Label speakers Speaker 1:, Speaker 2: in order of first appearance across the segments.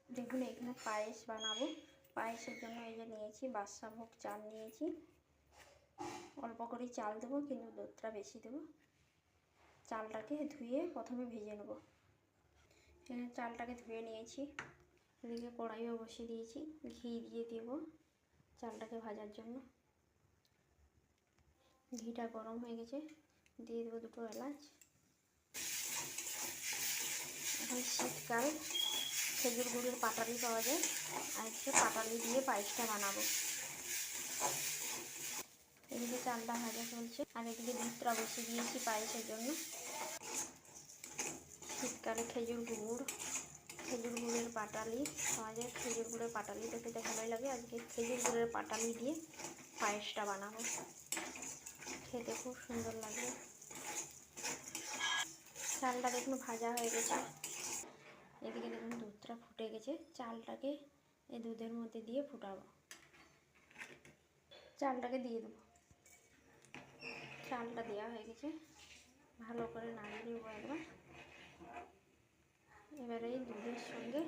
Speaker 1: দেখুন এখানে পায়েস বানাবো। পায়েসের জন্য এই যে নিয়েছি বাদশাভোগ চাল নিয়েছি। অল্প করেই চাল দেবো, কিন্তু দুধটা বেশি দেবো। চালটাকে ধুয়ে প্রথমে ভেজে নেব। এখানে চালটাকে ধুয়ে নিয়েছি। এদিকে কড়াইও বসিয়ে দিয়েছি, ঘি দিয়ে দেব চালটাকে ভাজার জন্য। ঘিটা গরম হয়ে গেছে, দিয়ে দেবো দুটো এলাচ। এখন শীতকাল, খেজুর গুড়ের পাটালি পাওয়া যায়, আর একটু পাটালি দিয়ে পায়েসটা বানাবো। এদিকে চালটা ভাজা চলছে, আর এদিকে দুধটা বসিয়ে দিয়েছি পায়েসের জন্য। শীতকালে খেজুর গুড়ের পাটালি পাওয়া যায়। খেজুর গুড়ের পাটালিটা খেতে ভালোই লাগে। আজকে খেজুর গুড়ের পাটালি দিয়ে পায়েসটা বানাবো, খেতে খুব সুন্দর লাগবে। চালটা দেখুন ভাজা হয়ে গেছে। এদিকে দেখুন দুধটা ফুটে গেছে। চালটাকে এই দুধের মধ্যে দিয়ে ফুটাবো। চালটাকে দিয়ে দেবো। চালটা দেওয়া হয়ে গেছে, ভালো করে নাড়িয়ে নেবো একবার। এবারে এই দুধের সঙ্গে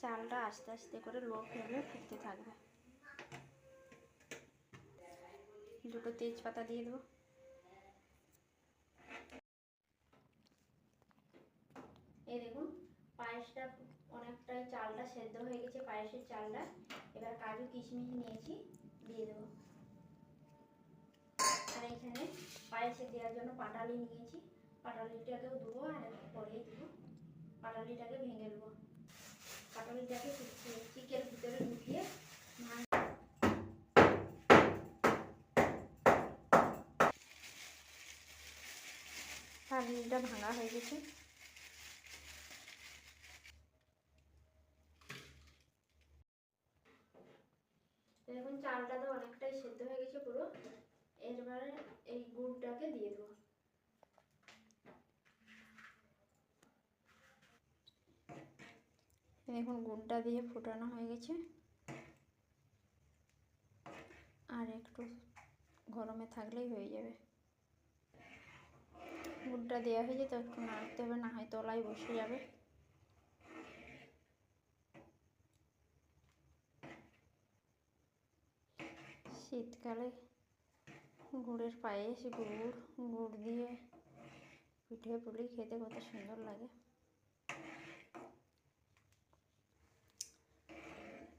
Speaker 1: চালটা আস্তে আস্তে করে লো ফ্লেমে ফুটতে থাকবে। দুটো তেজপাতা দিয়ে দেবো। এই দেখুন পায়েসটা অনেকটাই চালটা সেদ্ধ হয়ে গেছে, পায়েসের চালটা। এবার কাজু কিশমিশ নিয়েছি, দিয়ে দেবো। আর এখানে পায়েসে দেওয়ার জন্য পাটালি নিয়েছি, পাটালিটাকেও দেবো। আর একটু পরেই দেবো, পাটালিটাকে ভেঙে দেবো। পাটালিটাকে চিকের ভিতরে ঢুকিয়ে পাটালিটা ভাঙা হয়ে গেছে। দেখুন চালটা তো অনেকটাই সেদ্ধ হয়ে গেছে পুরো। এবারে এই গুড়টাকে দিয়ে দেবো। দেখুন গুড়টা দিয়ে ফোটানো হয়ে গেছে, আর একটু গরমে থাকলেই হয়ে যাবে। গুড়টা দেওয়া হয়েছে তো একটু নাড়তে হবে, না হয় তলায় বসে যাবে। শীতকালে গুড়ের পায়েস, গুড় দিয়ে পিঠে পুলি খেতে কত সুন্দর লাগে।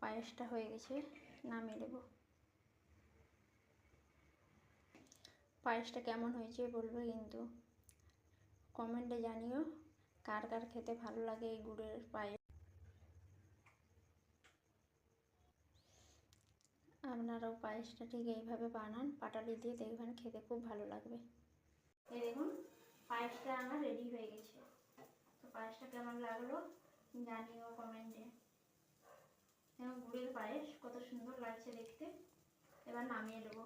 Speaker 1: পায়েসটা হয়ে গেছে, নামিয়ে দেব। পায়েসটা কেমন হয়েছে বলবে কিন্তু, কমেন্টে জানিও কার কার খেতে ভালো লাগে এই গুড়ের পায়েস। আপনারাও পায়েসটা ঠিক এইভাবে বানান, পাটালি দিয়ে, দেখবেন খেতে খুব ভালো লাগবে। এই দেখুন পায়েসটা আমার রেডি হয়ে গেছে। তো পায়েসটা কেমন লাগলো জানিও কমেন্টে। গুড়ের পায়েস কত সুন্দর লাগছে দেখতে। এবার নামিয়ে দেবো।